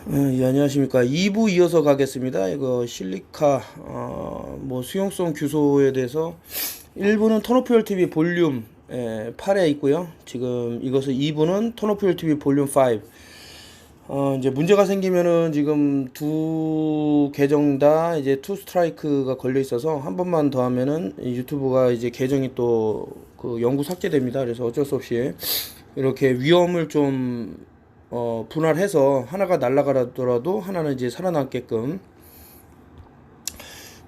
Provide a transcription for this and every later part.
예, 안녕하십니까. 2부 이어서 가겠습니다. 이거 실리카, 뭐 수용성 규소에 대해서 1부는 턴오프열 TV 볼륨 8에 있고요. 지금 이것은 2부는 턴오프열 TV 볼륨 5. 이제 문제가 생기면은 지금 두 계정 다 이제 투 스트라이크가 걸려 있어서 한 번만 더 하면은 이 유튜브가 이제 계정이 또 그 영구 삭제됩니다. 그래서 어쩔 수 없이 이렇게 위험을 좀 분할해서 하나가 날아가더라도 하나는 이제 살아남게끔.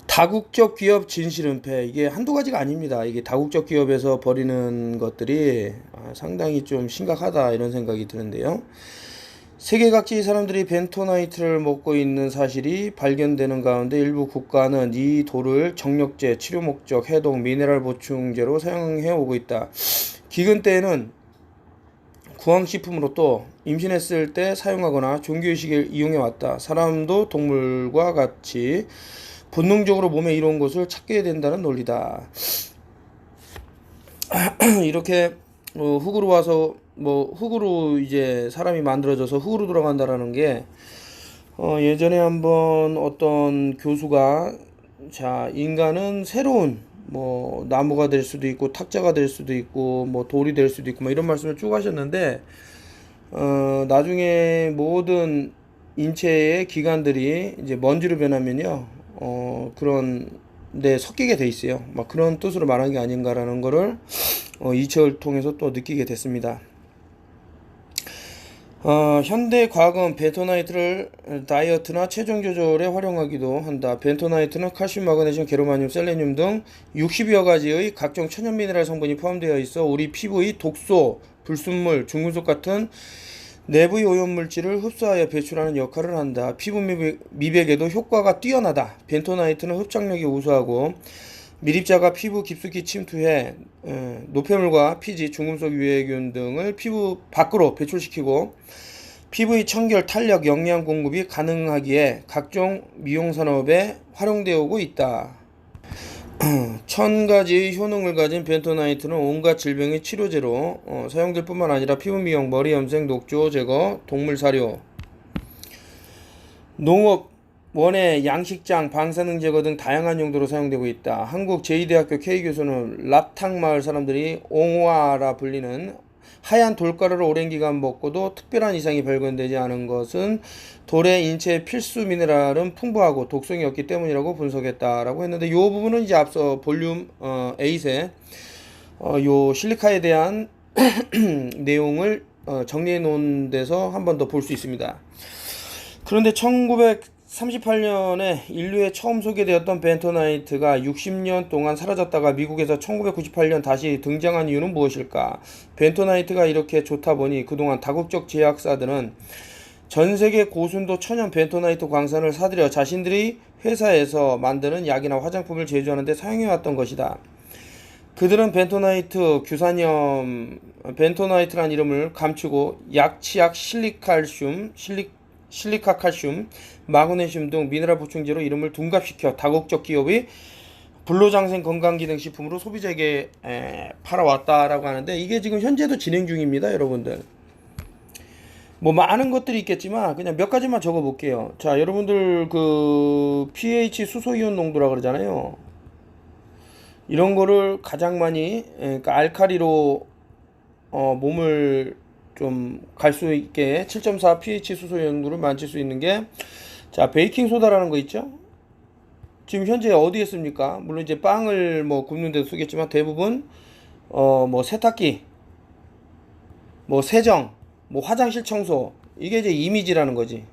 다국적 기업 진실은폐, 이게 한두 가지가 아닙니다. 이게 다국적 기업에서 벌이는 것들이 상당히 좀 심각하다 이런 생각이 드는데요. 세계 각지 사람들이 벤토나이트를 먹고 있는 사실이 발견되는 가운데 일부 국가는 이 돌을 정력제, 치료 목적, 해독, 미네랄 보충제로 사용해 오고 있다. 기근 때에는 구황식품으로 또 임신했을 때 사용하거나 종교의식을 이용해 왔다. 사람도 동물과 같이 본능적으로 몸에 이로운 것을 찾게 된다는 논리다. 이렇게 흙으로 와서 뭐 흙으로 이제 사람이 만들어져서 흙으로 돌아간다라는 게 예전에 한번 어떤 교수가 자 인간은 새로운 뭐 나무가 될 수도 있고 탁자가 될 수도 있고 뭐 돌이 될 수도 있고 뭐 이런 말씀을 쭉 하셨는데 나중에 모든 인체의 기관들이 이제 먼지로 변하면요 그런 데 섞이게 돼 있어요. 막 그런 뜻으로 말한 게 아닌가라는 거를 이 책을 통해서 또 느끼게 됐습니다. 현대 과학은 벤토나이트를 다이어트나 체중 조절에 활용하기도 한다. 벤토나이트는 칼슘, 마그네슘, 게르마늄, 셀레늄 등 60여 가지의 각종 천연 미네랄 성분이 포함되어 있어 우리 피부의 독소, 불순물, 중금속 같은 내부의 오염물질을 흡수하여 배출하는 역할을 한다. 피부 미백에도 효과가 뛰어나다. 벤토나이트는 흡착력이 우수하고 미립자가 피부 깊숙이 침투해 노폐물과 피지, 중금속 유해균 등을 피부 밖으로 배출시키고 피부의 청결, 탄력, 영양 공급이 가능하기에 각종 미용산업에 활용되어 오고 있다. 1000가지의 효능을 가진 벤토나이트는 온갖 질병의 치료제로 사용될 뿐만 아니라 피부 미용, 머리 염색, 녹조 제거, 동물 사료, 농업, 원예, 양식장, 방사능 제거 등 다양한 용도로 사용되고 있다. 한국 제2대학교 K교수는 랍탕마을 사람들이 옹화라 불리는 하얀 돌가루를 오랜 기간 먹고도 특별한 이상이 발견되지 않은 것은 돌의 인체의 필수 미네랄은 풍부하고 독성이 없기 때문이라고 분석했다라고 했는데, 이 부분은 이제 앞서 볼륨 8에 요 실리카에 대한 내용을 정리해 놓은 데서 한 번 더 볼 수 있습니다. 그런데 1938년에 인류에 처음 소개되었던 벤토나이트가 60년 동안 사라졌다가 미국에서 1998년 다시 등장한 이유는 무엇일까? 벤토나이트가 이렇게 좋다 보니 그동안 다국적 제약사들은 전세계 고순도 천연 벤토나이트 광산을 사들여 자신들이 회사에서 만드는 약이나 화장품을 제조하는 데 사용해왔던 것이다. 그들은 벤토나이트 규산염 벤토나이트란 이름을 감추고 약치약 실리카칼슘, 마그네슘 등 미네랄 보충제로 이름을 둔갑시켜 다국적 기업이 불로장생 건강기능식품으로 소비자에게 팔아왔다라고 하는데, 이게 지금 현재도 진행 중입니다, 여러분들. 뭐 많은 것들이 있겠지만 그냥 몇 가지만 적어 볼게요. 자, 여러분들 그 pH 수소이온 농도라 그러잖아요. 이런 거를 가장 많이 그러니까 알카리로 몸을 좀 갈 수 있게 7.4 pH 수소이온도를 만질 수 있는 게, 자, 베이킹 소다라는 거 있죠? 지금 현재 어디에 씁니까? 물론 이제 빵을 뭐 굽는 데도 쓰겠지만 대부분 뭐 세탁기, 뭐 세정, 뭐 화장실 청소, 이게 이제 이미지라는 거지.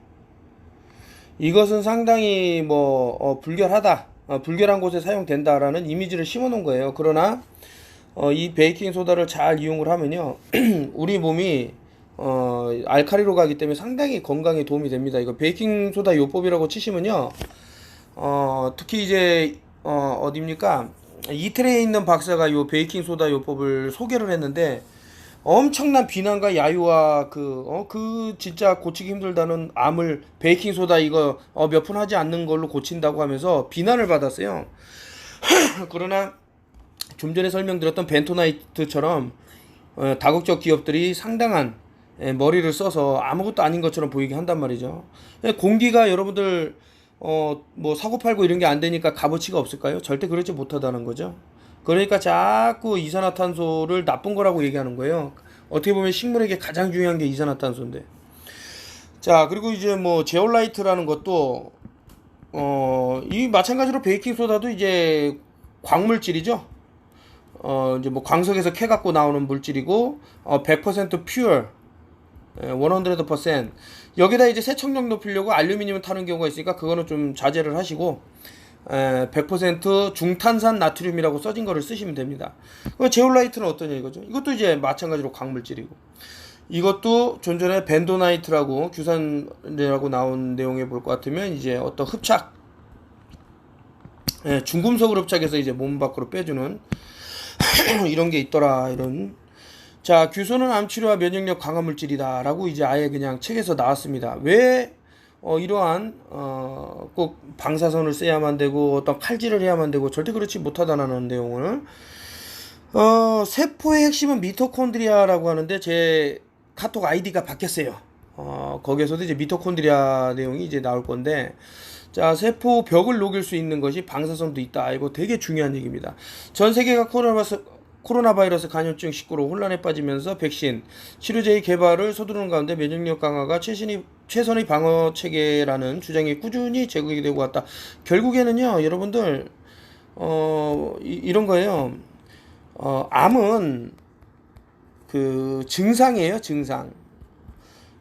이것은 상당히 뭐 불결하다, 불결한 곳에 사용된다라는 이미지를 심어 놓은 거예요. 그러나 이 베이킹 소다를 잘 이용을 하면요 우리 몸이 알카리로 가기 때문에 상당히 건강에 도움이 됩니다. 이거 베이킹 소다 요법이라고 치시면요 특히 이제 어디입니까, 이태리에 있는 박사가 요 베이킹 소다 요법을 소개를 했는데 엄청난 비난과 야유와 그 진짜 고치기 힘들다는 암을 베이킹 소다 이거 몇 푼 하지 않는 걸로 고친다고 하면서 비난을 받았어요. 그러나 좀 전에 설명드렸던 벤토나이트처럼 다국적 기업들이 상당한 머리를 써서 아무것도 아닌 것처럼 보이게 한단 말이죠. 공기가 여러분들 뭐 사고팔고 이런 게 안 되니까 값어치가 없을까요? 절대 그렇지 못하다는 거죠. 그러니까 자꾸 이산화탄소를 나쁜 거라고 얘기하는 거예요. 어떻게 보면 식물에게 가장 중요한 게 이산화탄소인데. 자, 그리고 이제 뭐 제올라이트라는 것도 이 마찬가지로 베이킹 소다도 이제 광물질이죠. 이제 뭐 광석에서 캐 갖고 나오는 물질이고 100% 퓨어 100% 여기다 이제 세척력 높이려고 알루미늄을 타는 경우가 있으니까 그거는 좀 자제를 하시고 100% 중탄산 나트륨이라고 써진 거를 쓰시면 됩니다. 제올라이트는 어떠냐 이거죠. 이것도 이제 마찬가지로 광물질이고 이것도 좀 전에 벤도나이트라고 규산이라고 나온 내용에 볼 것 같으면 이제 어떤 흡착 중금속을 흡착해서 이제 몸 밖으로 빼주는 이런 게 있더라. 이런. 자, 규소는 암치료와 면역력 강화 물질이다 라고 이제 아예 그냥 책에서 나왔습니다. 왜 이러한 꼭 방사선을 쐬야만 되고 어떤 칼질을 해야만 되고 절대 그렇지 못하다라는 내용을 세포의 핵심은 미토콘드리아라고 하는데 제 카톡 아이디가 바뀌었어요. 거기에서도 이제 미토콘드리아 내용이 이제 나올 건데, 자, 세포 벽을 녹일 수 있는 것이 방사선도 있다. 이거 되게 중요한 얘기입니다. 전 세계가 코로나 바이러스 감염증 19로 혼란에 빠지면서 백신, 치료제의 개발을 서두르는 가운데 면역력 강화가 최선의 방어 체계라는 주장이 꾸준히 제공이 되고 왔다. 결국에는요, 여러분들, 이런 거예요. 암은 그 증상이에요, 증상.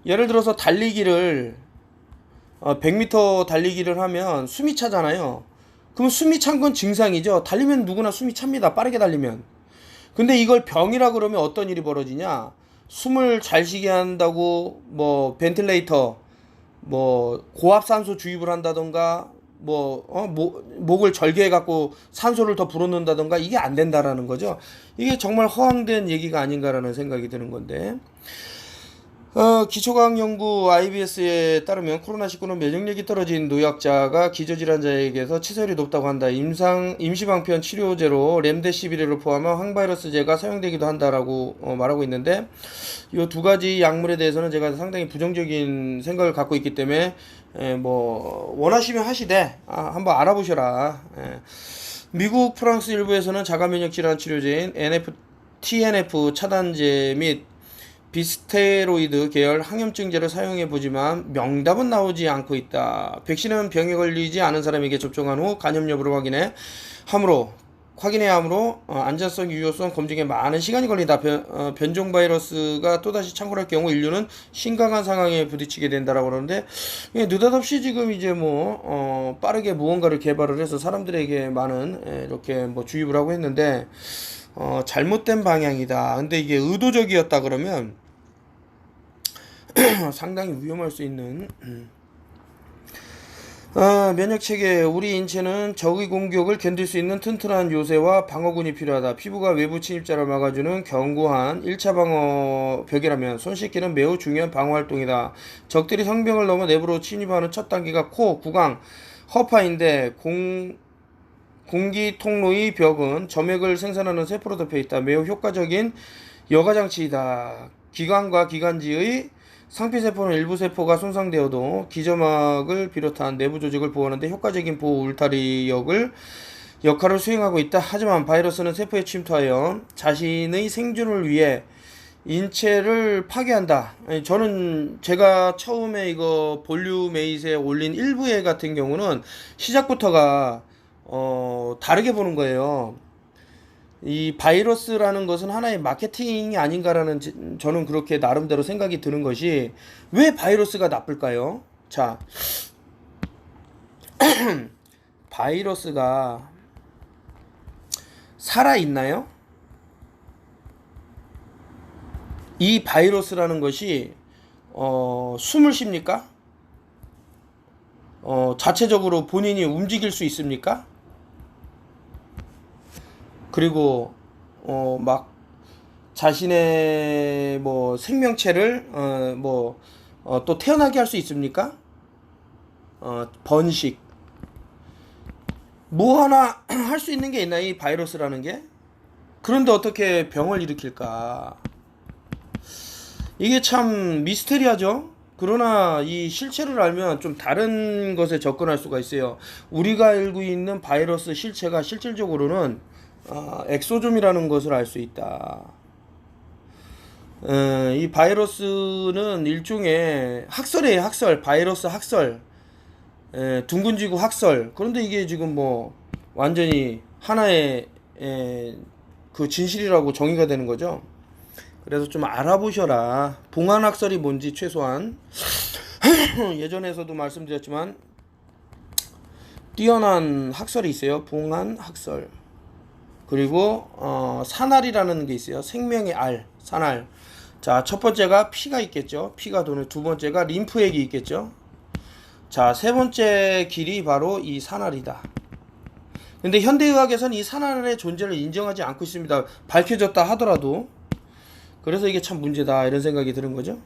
예를 들어서 달리기를 100m 달리기를 하면 숨이 차잖아요. 그럼 숨이 찬 건 증상이죠. 달리면 누구나 숨이 찹니다. 빠르게 달리면. 근데 이걸 병이라 그러면 어떤 일이 벌어지냐? 숨을 잘 쉬게 한다고 뭐 벤틸레이터, 뭐 고압산소 주입을 한다던가, 목을 절개해 갖고 산소를 더 불어넣는다던가 이게 안 된다라는 거죠. 이게 정말 허황된 얘기가 아닌가라는 생각이 드는 건데. 기초과학연구 IBS에 따르면 코로나19는 면역력이 떨어진 노약자가 기저질환자에게서 치사율이 높다고 한다. 임시방편 치료제로 렘데시비르를 포함한 항바이러스제가 사용되기도 한다라고 말하고 있는데, 이 두 가지 약물에 대해서는 제가 상당히 부정적인 생각을 갖고 있기 때문에 뭐 원하시면 하시되 한번 알아보셔라. 미국, 프랑스 일부에서는 자가면역질환 치료제인 TNF 차단제 및 비스테로이드 계열 항염증제를 사용해보지만 명답은 나오지 않고 있다. 백신은 병에 걸리지 않은 사람에게 접종한 후 감염 여부를 확인해야 하므로 안전성, 유효성 검증에 많은 시간이 걸린다. 변종 바이러스가 또다시 창궐할 경우 인류는 심각한 상황에 부딪히게 된다라고 그러는데, 느닷없이 지금 이제 빠르게 무언가를 개발을 해서 사람들에게 많은 이렇게 주입을 하고 했는데 잘못된 방향이다. 근데 이게 의도적이었다 그러면 상당히 위험할 수 있는 면역체계. 우리 인체는 적의 공격을 견딜 수 있는 튼튼한 요새와 방어군이 필요하다. 피부가 외부 침입자를 막아주는 견고한 1차 방어벽이라면 손 씻기는 매우 중요한 방어활동이다. 적들이 성벽을 넘어 내부로 침입하는 첫 단계가 코, 구강, 허파인데 공기 통로의 벽은 점액을 생산하는 세포로 덮여 있다. 매우 효과적인 여과장치이다. 기관과 기관지의 상피세포는 일부 세포가 손상되어도 기점막을 비롯한 내부 조직을 보호하는데 효과적인 보호 울타리 역할을 수행하고 있다. 하지만 바이러스는 세포에 침투하여 자신의 생존을 위해 인체를 파괴한다. 저는 제가 처음에 이거 볼륨 8에 올린 1부에 같은 경우는 시작부터가 다르게 보는 거예요. 이 바이러스라는 것은 하나의 마케팅이 아닌가라는 저는 그렇게 나름대로 생각이 드는 것이, 왜 바이러스가 나쁠까요? 자, 바이러스가 살아있나요? 이 바이러스라는 것이 숨을 쉽니까? 자체적으로 본인이 움직일 수 있습니까? 그리고 막 자신의 생명체를 또 태어나게 할 수 있습니까? 번식 하나 할 수 있는 게 있나, 이 바이러스라는 게? 그런데 어떻게 병을 일으킬까? 이게 참 미스테리하죠. 그러나 이 실체를 알면 좀 다른 것에 접근할 수가 있어요. 우리가 알고 있는 바이러스 실체가 실질적으로는 엑소좀이라는 것을 알 수 있다. 이 바이러스는 일종의 학설이에요. 학설, 바이러스 학설, 둥근지구 학설. 그런데 이게 지금 뭐 완전히 하나의 그 진실이라고 정의가 되는 거죠. 그래서 좀 알아보셔라. 봉안학설이 뭔지 최소한 예전에서도 말씀드렸지만 뛰어난 학설이 있어요. 봉안학설. 그리고 산알이라는 게 있어요. 생명의 알, 산알. 자, 첫 번째가 피가 있겠죠. 피가 도는. 두 번째가 림프액이 있겠죠. 자, 세 번째 길이 바로 이 산알이다. 근데 현대의학에서는 이 산알의 존재를 인정하지 않고 있습니다. 밝혀졌다 하더라도. 그래서 이게 참 문제다 이런 생각이 드는 거죠.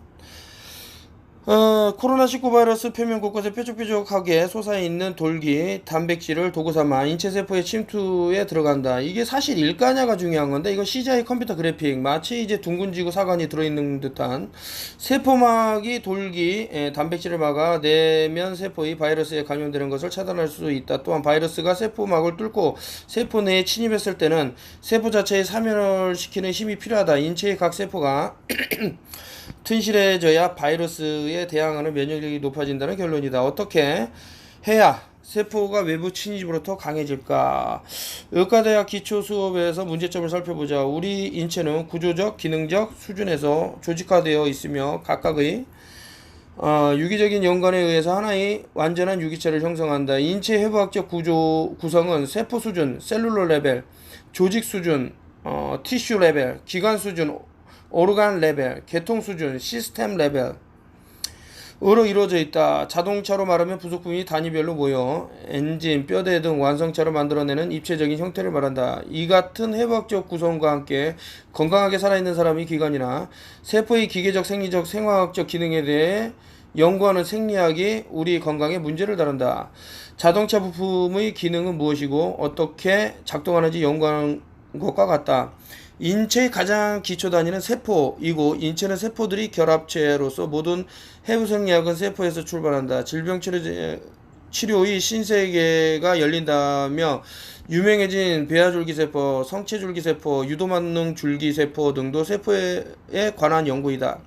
코로나19 바이러스 표면 곳곳에 뾰족뾰족하게 솟아있는 돌기, 단백질을 도구 삼아 인체세포의 침투에 들어간다. 이게 사실 일가냐가 중요한 건데, 이거 CGI 컴퓨터 그래픽, 마치 이제 둥근지구 사관이 들어있는 듯한 세포막이 돌기, 단백질을 막아 내면 세포의 바이러스에 감염되는 것을 차단할 수 있다. 또한 바이러스가 세포막을 뚫고 세포 내에 침입했을 때는 세포 자체의 사멸시키는 힘이 필요하다. 인체의 각 세포가 튼실해져야 바이러스에 대항하는 면역력이 높아진다는 결론이다. 어떻게 해야 세포가 외부 침입으로부터 강해질까? 의과대학 기초 수업에서 문제점을 살펴보자. 우리 인체는 구조적, 기능적 수준에서 조직화되어 있으며 각각의 유기적인 연관에 의해서 하나의 완전한 유기체를 형성한다. 인체 해부학적 구성은 세포 수준, 셀룰러 레벨, 조직 수준, 티슈 레벨, 기관 수준, 오르간 레벨, 계통 수준, 시스템 레벨 으로 이루어져 있다. 자동차로 말하면 부속품이 단위별로 모여 엔진, 뼈대 등 완성차로 만들어내는 입체적인 형태를 말한다. 이 같은 해부학적 구성과 함께 건강하게 살아있는 사람의 기관이나 세포의 기계적, 생리적, 생화학적 기능에 대해 연구하는 생리학이 우리 건강에 문제를 다룬다. 자동차 부품의 기능은 무엇이고 어떻게 작동하는지 연구하는 것과 같다. 인체의 가장 기초 단위는 세포이고 인체는 세포들이 결합체로서 모든 해부생리학은 세포에서 출발한다. 질병치료의 신세계가 열린다며 유명해진 배아줄기세포, 성체줄기세포, 유도만능줄기세포 등도 세포에 관한 연구이다.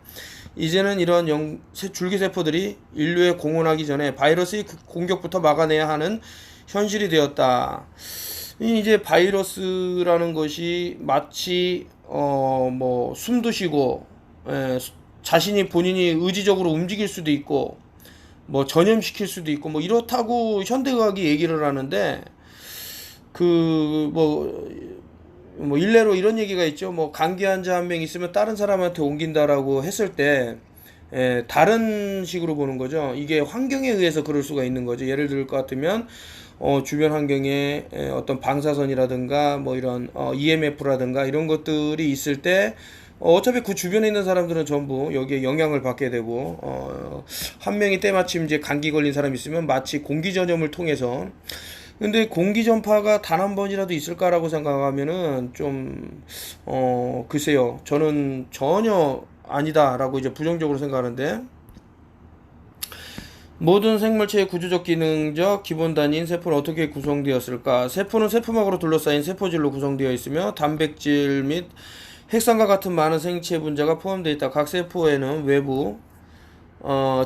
이제는 이런 줄기세포들이 인류에 공헌하기 전에 바이러스의 공격부터 막아내야 하는 현실이 되었다. 이제 바이러스라는 것이 마치 뭐 숨도 쉬고 자신이 본인이 의지적으로 움직일 수도 있고 뭐 전염시킬 수도 있고 뭐 이렇다고 현대의학이 얘기를 하는데 그 뭐 일례로 이런 얘기가 있죠. 뭐 감기 환자 한 명 있으면 다른 사람한테 옮긴다라고 했을 때 다른 식으로 보는 거죠. 이게 환경에 의해서 그럴 수가 있는 거죠. 예를 들 것 같으면 주변 환경에 어떤 방사선이라든가 뭐 이런 EMF라든가 이런 것들이 있을 때 어차피 그 주변에 있는 사람들은 전부 여기에 영향을 받게 되고 한 명이 때마침 이제 감기 걸린 사람이 있으면 마치 공기 전염을 통해서 근데 공기 전파가 단 한 번이라도 있을까라고 생각하면은 좀 글쎄요. 저는 전혀 아니다라고 이제 부정적으로 생각하는데 모든 생물체의 구조적 기능적 기본 단위인 세포는 어떻게 구성되었을까? 세포는 세포막으로 둘러싸인 세포질로 구성되어 있으며 단백질 및 핵산과 같은 많은 생체 분자가 포함되어 있다. 각 세포에는 외부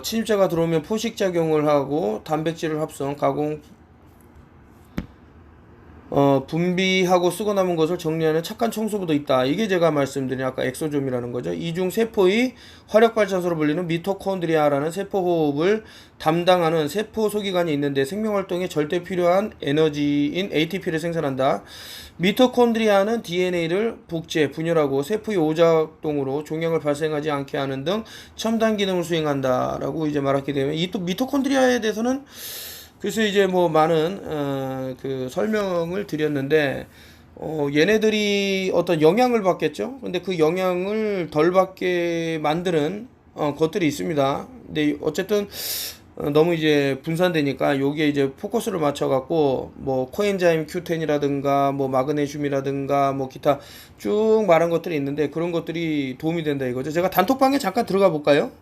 침입자가 들어오면 포식작용을 하고 단백질을 합성, 가공, 분비하고 쓰고 남은 것을 정리하는 착한 청소부도 있다. 이게 제가 말씀드린 아까 엑소좀이라는 거죠. 이중 세포의 화력발전소로 불리는 미토콘드리아라는 세포호흡을 담당하는 세포 소기관이 있는데 생명활동에 절대 필요한 에너지인 ATP를 생산한다. 미토콘드리아는 DNA를 복제, 분열하고 세포의 오작동으로 종양을 발생하지 않게 하는 등 첨단 기능을 수행한다. 라고 이제 말하게 되면 이 또 미토콘드리아에 대해서는 그래서 이제 뭐 많은 그 설명을 드렸는데 얘네들이 어떤 영향을 받겠죠. 근데 그 영향을 덜 받게 만드는 것들이 있습니다. 근데 어쨌든 너무 이제 분산되니까 여기에 이제 포커스를 맞춰갖고 뭐 코엔자임 Q10이라든가 뭐 마그네슘이라든가 뭐 기타 쭉 말한 것들이 있는데 그런 것들이 도움이 된다 이거죠. 제가 단톡방에 잠깐 들어가 볼까요?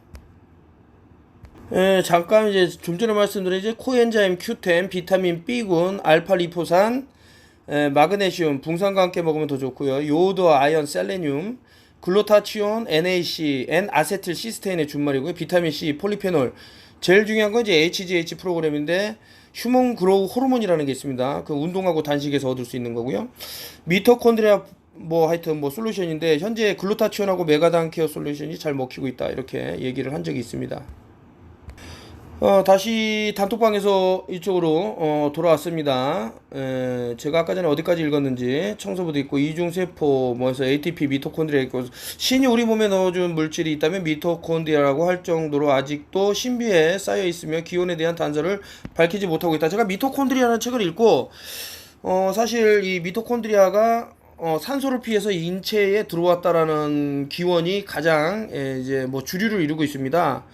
예, 잠깐 이제 좀 전에 말씀드린 이제 코엔자임 Q10, 비타민 B군, 알파 리포산, 마그네슘, 붕산과 함께 먹으면 더 좋고요. 요오드, 아연, 셀레늄, 글루타치온, NAC, N아세틸 시스테인의 준말이고요. 비타민 C, 폴리페놀. 제일 중요한 건 이제 HGH 프로그램인데 휴먼 그로우 호르몬이라는 게 있습니다. 그 운동하고 단식에서 얻을 수 있는 거고요. 미토콘드리아 뭐 하여튼 뭐 솔루션인데 현재 글루타치온하고 메가단 케어 솔루션이 잘 먹히고 있다 이렇게 얘기를 한 적이 있습니다. 다시 단톡방에서 이쪽으로 돌아왔습니다. 제가 아까 전에 어디까지 읽었는지 청소부도 있고 이중세포 뭐해서 ATP 미토콘드리아 있고 신이 우리 몸에 넣어준 물질이 있다면 미토콘드리아라고 할 정도로 아직도 신비에 쌓여 있으며 기원에 대한 단서를 밝히지 못하고 있다. 제가 미토콘드리아라는 책을 읽고 사실 이 미토콘드리아가 산소를 피해서 인체에 들어왔다라는 기원이 가장 이제 뭐 주류를 이루고 있습니다.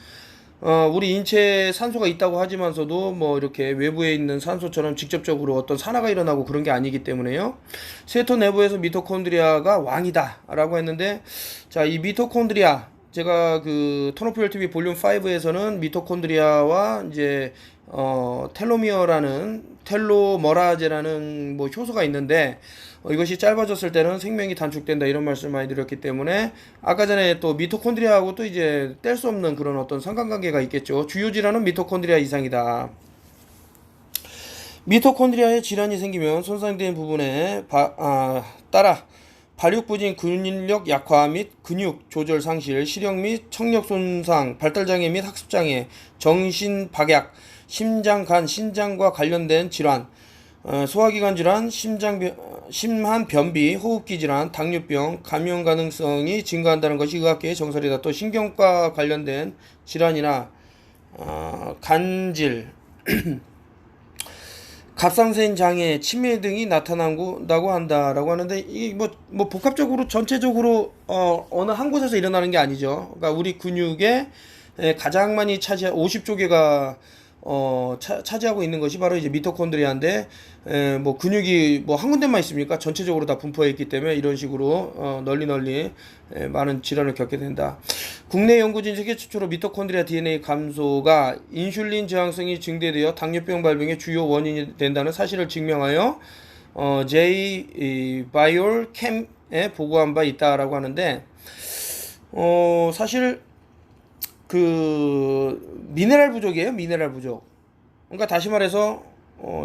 우리 인체에 산소가 있다고 하지만서도 뭐 이렇게 외부에 있는 산소처럼 직접적으로 어떤 산화가 일어나고 그런 게 아니기 때문에요. 세포 내부에서 미토콘드리아가 왕이다 라고 했는데 자, 이 미토콘드리아 제가 그 톤오프열 TV 볼륨 5에서는 미토콘드리아와 이제 텔로미어라는 텔로머라제라는 뭐 효소가 있는데 이것이 짧아졌을 때는 생명이 단축된다 이런 말씀 많이 드렸기 때문에 아까 전에 또 미토콘드리아하고 또 이제 뗄 수 없는 그런 어떤 상관관계가 있겠죠. 주요 질환은 미토콘드리아 이상이다. 미토콘드리아에 질환이 생기면 손상된 부분에 따라 발육부진 근력 약화 및 근육 조절 상실, 시력 및 청력 손상, 발달장애 및 학습장애, 정신 박약, 심장, 간, 신장과 관련된 질환, 소화기관 질환, 심한 변비, 호흡기 질환, 당뇨병, 감염 가능성이 증가한다는 것이 의학계의 정설이다. 또 신경과 관련된 질환이나 간질, 갑상선 장애, 치매 등이 나타난다고 한다라고 하는데 이 뭐 복합적으로 전체적으로 어느 한 곳에서 일어나는 게 아니죠. 그러니까 우리 근육에 가장 많이 차지한 50조개가 차지하고 있는 것이 바로 이제 미토콘드리아인데 뭐 근육이 뭐 한 군데만 있습니까? 전체적으로 다 분포해 있기 때문에 이런 식으로 널리 많은 질환을 겪게 된다. 국내 연구진 세계 최초로 미토콘드리아 DNA 감소가 인슐린 저항성이 증대되어 당뇨병 발병의 주요 원인이 된다는 사실을 증명하여 J 바이올 캠에 보고한 바 있다라고 하는데 사실 그 미네랄 부족이에요. 미네랄 부족. 그러니까 다시 말해서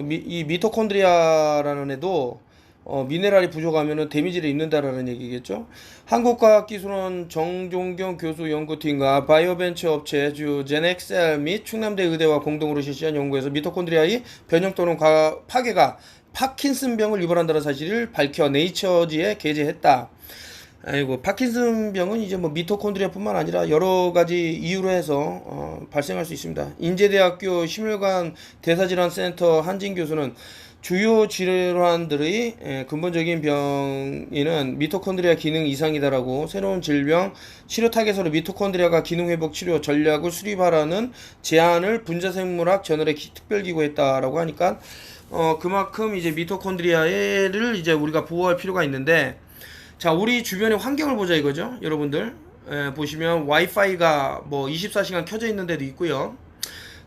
이 미토콘드리아라는 애도 미네랄이 부족하면은 데미지를 입는다라는 얘기겠죠. 한국과학기술원 정종경 교수 연구팀과 바이오벤처 업체 주 제넥셀 및 충남대 의대와 공동으로 실시한 연구에서 미토콘드리아의 변형 또는 파괴가 파킨슨병을 유발한다는 사실을 밝혀 네이처지에 게재했다. 아이고, 파킨슨병은 이제 뭐 미토콘드리아뿐만 아니라 여러 가지 이유로 해서 발생할 수 있습니다. 인제대학교 심혈관 대사질환센터 한진 교수는 주요 질환들의 근본적인 병인은 미토콘드리아 기능 이상이다라고 새로운 질병 치료 타겟으로 미토콘드리아가 기능 회복 치료 전략을 수립하라는 제안을 분자생물학 저널에 특별기고했다라고 하니까 그만큼 이제 미토콘드리아를 이제 우리가 보호할 필요가 있는데. 자, 우리 주변의 환경을 보자 이거죠. 여러분들 보시면 와이파이가 뭐 24시간 켜져 있는 데도 있고요.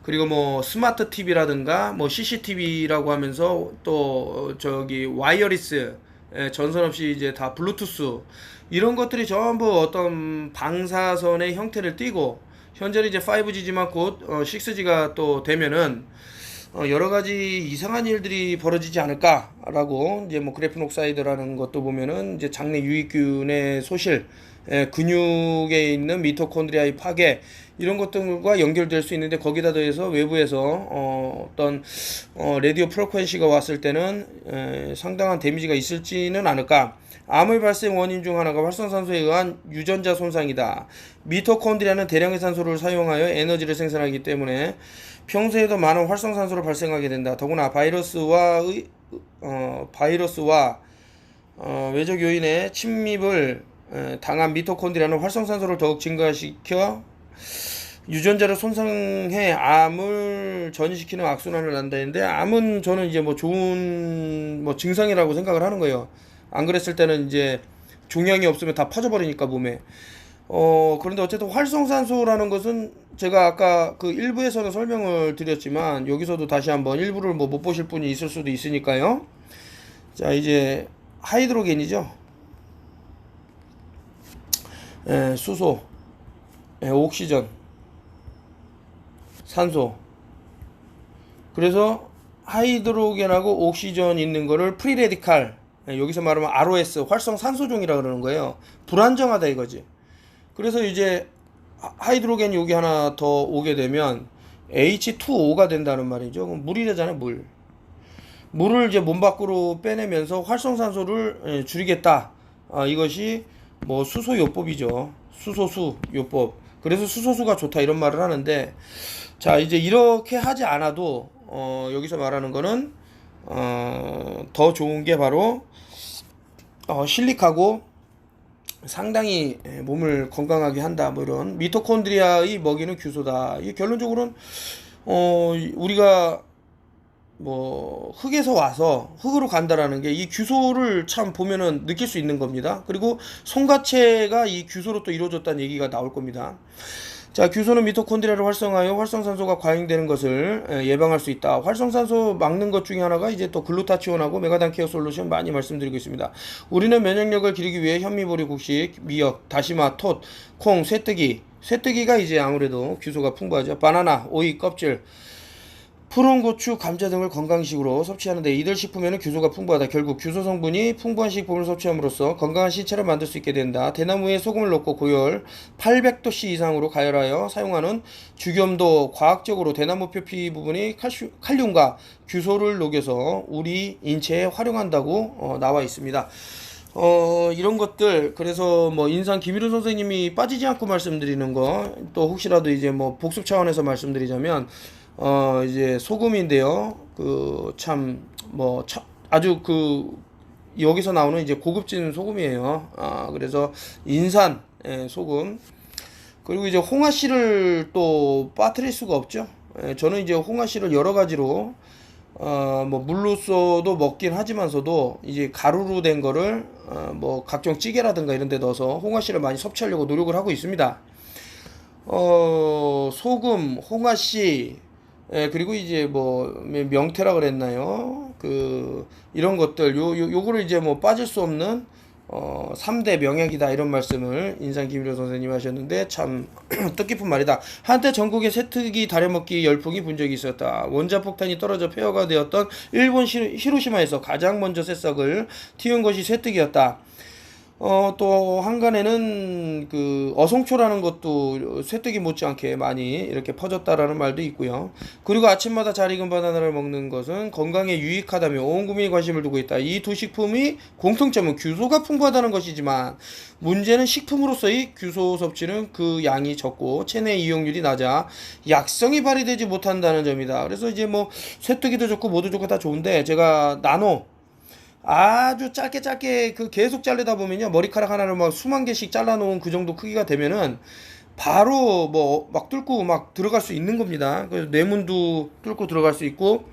그리고 뭐 스마트 TV라든가 뭐 CCTV라고 하면서 또 저기 와이어리스 전선 없이 이제 다 블루투스 이런 것들이 전부 어떤 방사선의 형태를 띠고 현재는 이제 5G지만 곧 6G가 또 되면은 여러 가지 이상한 일들이 벌어지지 않을까라고 이제 뭐 그래핀 옥사이드라는 것도 보면은 이제 장내 유익균의 소실, 근육에 있는 미토콘드리아의 파괴 이런 것들과 연결될 수 있는데 거기다 더해서 외부에서 어떤 레디오 프리퀀시가 왔을 때는 상당한 데미지가 있을지는 않을까. 암의 발생 원인 중 하나가 활성산소에 의한 유전자 손상이다. 미토콘드리아는 대량의 산소를 사용하여 에너지를 생산하기 때문에 평소에도 많은 활성산소를 발생하게 된다. 더구나 바이러스와 외적 요인의 침입을 당한 미토콘드리아는 활성산소를 더욱 증가시켜 유전자를 손상해 암을 전이시키는 악순환을 난다는데, 암은 저는 이제 뭐 좋은 뭐 증상이라고 생각을 하는 거예요. 안 그랬을 때는 이제 종양이 없으면 다 퍼져버리니까 몸에. 그런데 어쨌든 활성산소라는 것은 제가 아까 그 일부에서는 설명을 드렸지만, 여기서도 다시 한번 일부를 뭐 못 보실 분이 있을 수도 있으니까요. 자, 이제 하이드로겐이죠. 수소, 옥시전, 산소. 그래서 하이드로겐하고 옥시전 있는 거를 프리레디칼, 여기서 말하면 ROS, 활성산소종이라 그러는 거예요. 불안정하다 이거지. 그래서 이제 하이드로겐이 여기 하나 더 오게 되면 H2O가 된다는 말이죠. 그럼 물이 되잖아요, 물. 물을 이제 몸 밖으로 빼내면서 활성산소를 줄이겠다. 이것이 뭐 수소요법이죠. 수소수 요법. 그래서 수소수가 좋다 이런 말을 하는데, 자, 이제 이렇게 하지 않아도 여기서 말하는 거는 더 좋은 게 바로 실릭하고 상당히 몸을 건강하게 한다. 뭐 이런 미토콘드리아의 먹이는 규소다. 이 결론적으로는 우리가 뭐 흙에서 와서 흙으로 간다라는 게 이 규소를 참 보면은 느낄 수 있는 겁니다. 그리고 송가체가 이 규소로 또 이루어졌다는 얘기가 나올 겁니다. 자, 규소는 미토콘드리아를 활성화하여 활성산소가 과잉되는 것을 예방할 수 있다. 활성산소 막는 것 중에 하나가 이제 또 글루타치온하고 메가단 케어 솔루션 많이 말씀드리고 있습니다. 우리는 면역력을 기르기 위해 현미보리, 곡식, 미역, 다시마, 톳, 콩, 쇠뜨기가 이제 아무래도 규소가 풍부하죠. 바나나, 오이, 껍질, 푸른 고추, 감자 등을 건강식으로 섭취하는데, 이들 식품에는 규소가 풍부하다. 결국 규소 성분이 풍부한 식품을 섭취함으로써 건강한 신체를 만들 수 있게 된다. 대나무에 소금을 넣고 고열 800도씨 이상으로 가열하여 사용하는 죽염도 과학적으로 대나무 표피 부분이 칼륨과 규소를 녹여서 우리 인체에 활용한다고 나와 있습니다. 이런 것들, 그래서 뭐 인상 김일우 선생님이 빠지지 않고 말씀드리는 거, 또 혹시라도 이제 뭐 복습 차원에서 말씀드리자면, 이제 소금인데요. 아주 여기서 나오는 이제 고급진 소금이에요. 그래서 인산, 소금. 그리고 이제 홍아씨를 또 빠뜨릴 수가 없죠. 저는 이제 홍아씨를 여러 가지로, 뭐 물로써도 먹긴 하지만서도 이제 가루로 된 거를, 뭐 각종 찌개라든가 이런 데 넣어서 홍아씨를 많이 섭취하려고 노력을 하고 있습니다. 소금, 홍아씨, 그리고 이제 뭐 명태라 그랬나요? 이런 것들, 요거를 이제 뭐 빠질 수 없는 3대 명약이다 이런 말씀을 인상 김일호 선생님이 하셨는데, 참 뜻깊은 말이다. 한때 전국에 쇠뜨기 다려먹기 열풍이 분 적이 있었다. 원자폭탄이 떨어져 폐허가 되었던 일본 히로시마에서 가장 먼저 새싹을 틔운 것이 쇠뜨기였다. 또 한간에는 어송초라는 것도 쇠뜨기 못지않게 많이 이렇게 퍼졌다라는 말도 있고요. 그리고 아침마다 잘 익은 바나나를 먹는 것은 건강에 유익하다며 온 국민이 관심을 두고 있다. 이 두 식품이 공통점은 규소가 풍부하다는 것이지만, 문제는 식품으로서의 규소 섭취는 그 양이 적고 체내 이용률이 낮아 약성이 발휘되지 못한다는 점이다. 그래서 이제 뭐 쇠뜨기도 좋고 뭐도 좋고 다 좋은데, 제가 아주 짧게 계속 자르다 보면요, 머리카락 하나를 막 수만 개씩 잘라놓은 그 정도 크기가 되면은 바로 뭐 막 뚫고 막 들어갈 수 있는 겁니다. 그래서 뇌문도 뚫고 들어갈 수 있고,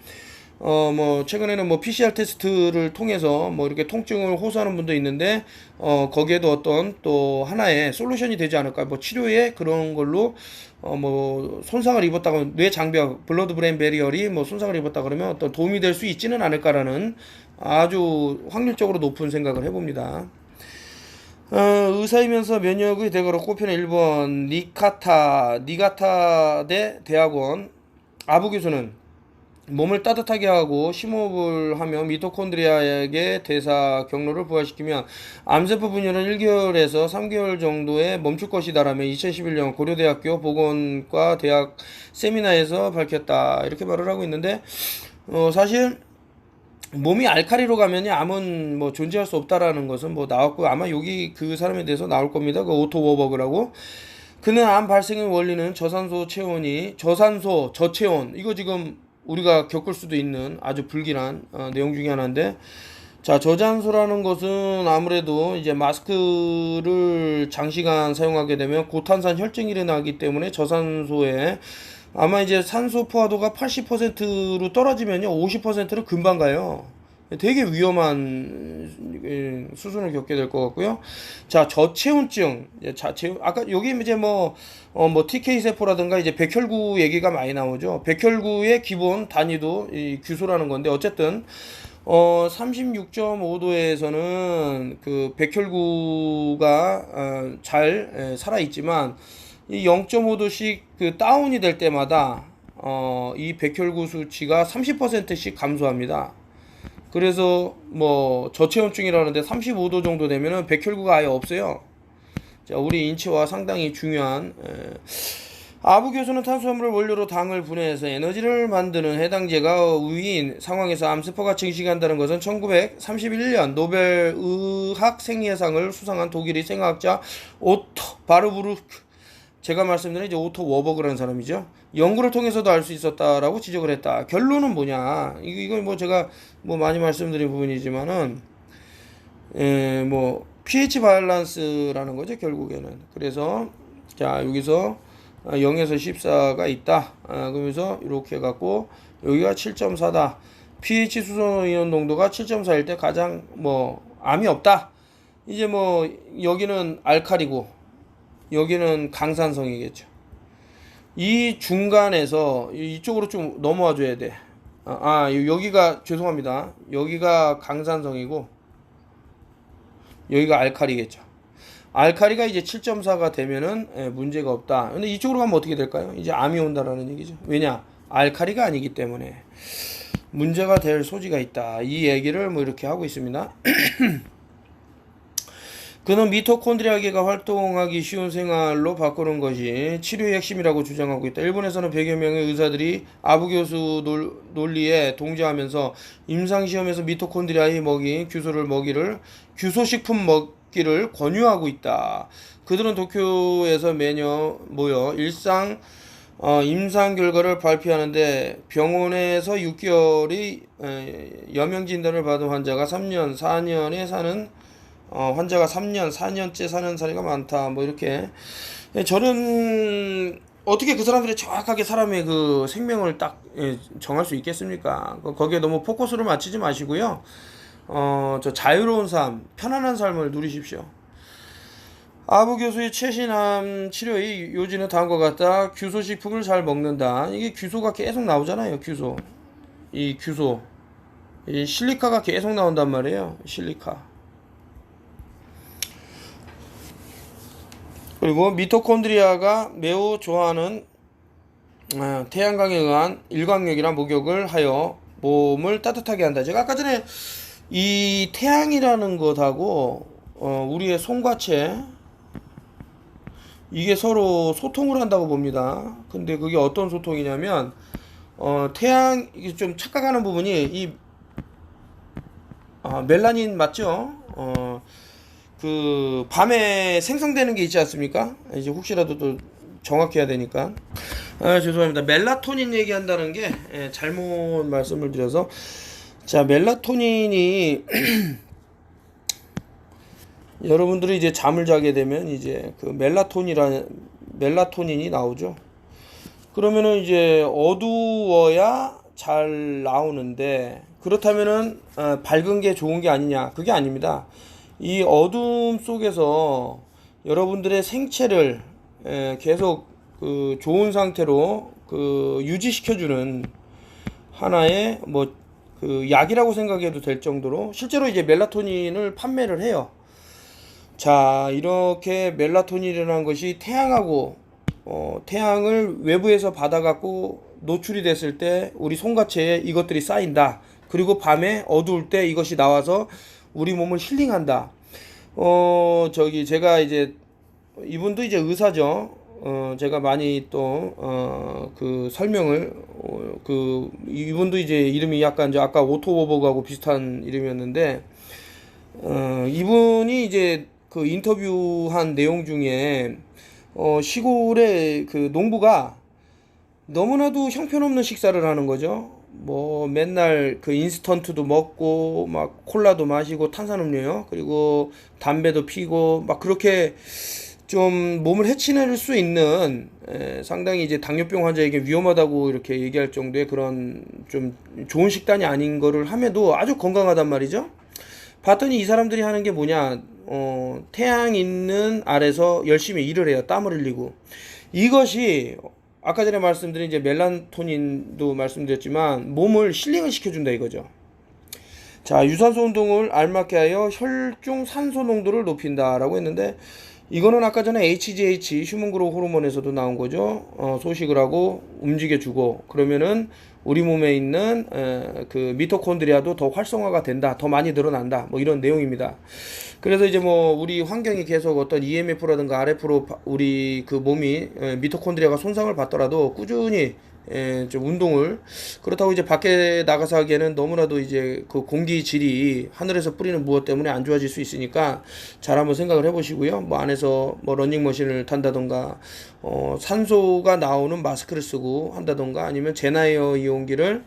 뭐 최근에는 뭐 PCR 테스트를 통해서 뭐 이렇게 통증을 호소하는 분도 있는데, 거기에도 어떤 또 하나의 솔루션이 되지 않을까, 뭐 치료에 그런 걸로 뭐 손상을 입었다고, 뇌 장벽, 블러드 브레인 베리어리 뭐 손상을 입었다 그러면 어떤 도움이 될 수 있지는 않을까라는 아주 확률적으로 높은 생각을 해봅니다. 의사이면서 면역의 대가로 꼽히는 1번 니가타 대학원 아부 교수는 몸을 따뜻하게 하고 심호흡을 하며 미토콘드리아에게 대사 경로를 부활시키면 암세포 분열은 1개월에서 3개월 정도에 멈출 것이다라며 2011년 고려대학교 보건과 대학 세미나에서 밝혔다, 이렇게 말을 하고 있는데, 사실 몸이 알카리로 가면 암은 뭐 존재할 수 없다라는 것은 뭐 나왔고, 아마 여기 그 사람에 대해서 나올 겁니다. 오토 워버그라고. 그는 암 발생의 원리는 저산소 저체온, 이거 지금 우리가 겪을 수도 있는 아주 불길한 내용 중에 하나인데, 자, 저산소라는 것은 아무래도 이제 마스크를 장시간 사용하게 되면 고탄산 혈증이 일어나기 때문에 저산소에 아마 이제 산소 포화도가 80%로 떨어지면요, 50%로 금방 가요. 되게 위험한 수준을 겪게 될 것 같고요. 자, 저체온증, 자체 아까 여기 이제 뭐 TK 세포라든가 이제 백혈구 얘기가 많이 나오죠. 백혈구의 기본 단위도 이 규소라는 건데 어쨌든 36.5도에서는 그 백혈구가 잘 살아 있지만 이 0.5도씩 그 다운이 될 때마다 이 백혈구 수치가 30%씩 감소합니다. 그래서 뭐 저체온증이라는데 35도 정도 되면은 백혈구가 아예 없어요. 자, 우리 인체와 상당히 중요한 아부교수는 탄수화물을 원료로 당을 분해해서 에너지를 만드는 해당 제가 위인 상황에서 암세포가 증식한다는 것은 1931년 노벨 의학 생리상을 수상한 독일의 생화학자 오토 바르부르크, 제가 말씀드린 이제 오토 워버그라는 사람이죠. 연구를 통해서도 알 수 있었다라고 지적을 했다. 결론은 뭐냐? 이건 뭐 제가 뭐 많이 말씀드린 부분이지만은 뭐 pH 밸런스라는 거죠, 결국에는. 그래서 자, 여기서 0에서 14가 있다. 그러면서 이렇게 해갖고 여기가 7.4다. pH 수소이온 농도가 7.4일 때 가장 뭐 암이 없다. 이제 뭐 여기는 알칼리고 여기는 강산성이겠죠. 이 중간에서 이쪽으로 좀 넘어와 줘야 돼. 여기가 죄송합니다. 여기가 강산성이고 여기가 알칼리겠죠. 알칼리가 이제 7.4가 되면은 문제가 없다. 근데 이쪽으로 가면 어떻게 될까요? 이제 암이 온다라는 얘기죠. 왜냐? 알칼리가 아니기 때문에 문제가 될 소지가 있다. 이 얘기를 뭐 이렇게 하고 있습니다. 그는 미토콘드리아계가 활동하기 쉬운 생활로 바꾸는 것이 치료의 핵심이라고 주장하고 있다. 일본에서는 100여 명의 의사들이 아부교수 논리에 동조하면서 임상시험에서 미토콘드리아의 먹이, 규소를 먹이를 규소식품 먹기를 권유하고 있다. 그들은 도쿄에서 매년 모여 임상 결과를 발표하는데 병원에서 6개월의 여명 진단을 받은 환자가 3년, 4년에 사는 환자가 3년, 4년째 사는 사례가 많다. 뭐 이렇게. 저는 어떻게 그 사람들이 정확하게 사람의 그 생명을 딱 정할 수 있겠습니까? 거기에 너무 포커스를 맞추지 마시고요. 저 자유로운 삶, 편안한 삶을 누리십시오. 아부 교수의 최신암 치료의 요지는 다음과 같다. 규소식품을 잘 먹는다. 이게 규소가 계속 나오잖아요. 규소. 이 실리카가 계속 나온단 말이에요. 실리카. 그리고 미토콘드리아가 매우 좋아하는 태양광에 의한 일광욕이나 목욕을 하여 몸을 따뜻하게 한다. 제가 아까 전에 이 태양이라는 것하고 우리의 손과체 이게 서로 소통을 한다고 봅니다. 근데 그게 어떤 소통이냐면 태양 이게 좀 착각하는 부분이 이 멜라닌 맞죠? 그 밤에 생성되는 게 있지 않습니까? 이제 혹시라도 또 정확히 해야 되니까. 죄송합니다. 멜라토닌 얘기한다는 게 잘못 말씀을 드려서. 자, 멜라토닌이 여러분들이 이제 잠을 자게 되면 이제 그 멜라토닌이 나오죠. 그러면은 이제 어두워야 잘 나오는데 그렇다면은 밝은 게 좋은 게 아니냐? 그게 아닙니다. 이 어둠 속에서 여러분들의 생체를 계속 그 좋은 상태로 그 유지시켜주는 하나의 뭐 그 약이라고 생각해도 될 정도로 실제로 이제 멜라토닌을 판매를 해요. 자, 이렇게 멜라토닌이라는 것이 태양하고 태양을 외부에서 받아갖고 노출이 됐을 때 우리 손가체에 이것들이 쌓인다. 그리고 밤에 어두울 때 이것이 나와서 우리 몸을 힐링한다. 제가 이제 이분도 이제 의사죠. 제가 많이 또 그 설명을 이분도 이제 이름이 약간 이제 아까 오토 워버그하고 비슷한 이름이었는데 이분이 이제 그 인터뷰한 내용 중에 시골의 그 농부가 너무나도 형편없는 식사를 하는 거죠. 뭐 맨날 그 인스턴트도 먹고 막 콜라도 마시고 탄산음료요. 그리고 담배도 피고 막 그렇게 좀 몸을 해치는 수 있는 상당히 이제 당뇨병 환자에게 위험하다고 이렇게 얘기할 정도의 그런 좀 좋은 식단이 아닌 거를 함에도 아주 건강하단 말이죠. 봤더니 이 사람들이 하는 게 뭐냐, 태양 있는 아래서 열심히 일을 해요. 땀을 흘리고. 이것이 아까 전에 말씀드린 이제 멜라토닌도 말씀드렸지만 몸을 힐링을 시켜준다 이거죠. 자, 유산소 운동을 알맞게 하여 혈중 산소 농도를 높인다라고 했는데 이거는 아까 전에 HGH 휴먼 그로우 호르몬에서도 나온 거죠. 소식을 하고 움직여주고 그러면은 우리 몸에 있는 그 미토콘드리아도 더 활성화가 된다, 더 많이 늘어난다, 뭐 이런 내용입니다. 그래서 이제 뭐 우리 환경이 계속 어떤 EMF라든가 RF로 우리 그 몸이 미토콘드리아가 손상을 받더라도 꾸준히 좀 운동을, 그렇다고 이제 밖에 나가서 하기에는 너무나도 이제 그 공기 질이 하늘에서 뿌리는 무엇 때문에 안 좋아질 수 있으니까 잘 한번 생각을 해보시고요. 뭐 안에서 뭐 러닝머신을 탄다던가 산소가 나오는 마스크를 쓰고 한다던가 아니면 제나이어 이온기를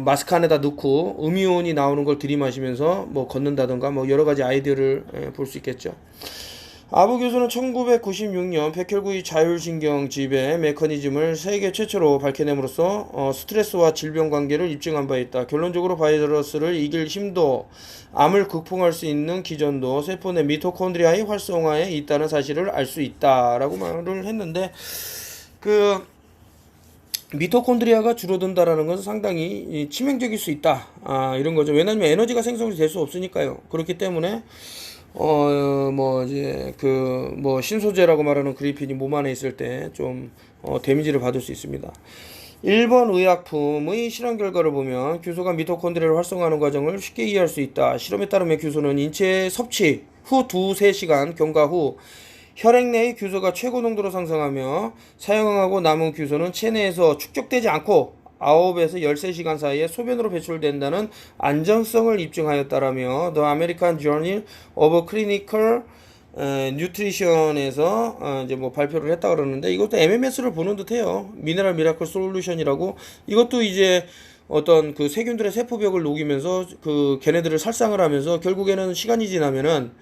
마스크 안에다 넣고 음이온이 나오는 걸 들이마시면서 뭐 걷는다던가 뭐 여러 가지 아이디어를 볼 수 있겠죠. 아부 교수는 1996년 백혈구의 자율신경 지배 메커니즘을 세계 최초로 밝혀냄으로써 스트레스와 질병 관계를 입증한 바 있다. 결론적으로 바이러스를 이길 힘도, 암을 극복할 수 있는 기전도 세포 내 미토콘드리아의 활성화에 있다는 사실을 알 수 있다라고 말을 했는데, 그 미토콘드리아가 줄어든다라는 것은 상당히 치명적일 수 있다. 이런 거죠. 왜냐하면 에너지가 생성이 될 수 없으니까요. 그렇기 때문에 뭐 이제 그 뭐 신소재라고 말하는 그리핀이 몸 안에 있을 때 좀 데미지를 받을 수 있습니다. 일본 의약품의 실험 결과를 보면 규소가 미토콘드리아를 활성화하는 과정을 쉽게 이해할 수 있다. 실험에 따르면 규소는 인체 섭취 후 2-3시간 경과 후 혈액 내의 규소가 최고 농도로 상승하며 사용하고 남은 규소는 체내에서 축적되지 않고 9에서 13시간 사이에 소변으로 배출된다는 안전성을 입증하였다라며 The American Journal of Clinical Nutrition에서 이제 뭐 발표를 했다 그러는데, 이것도 MMS를 보는 듯해요. 미네랄 미라클 솔루션이라고. 이것도 이제 어떤 그 세균들의 세포벽을 녹이면서 그 걔네들을 살상을 하면서 결국에는 시간이 지나면은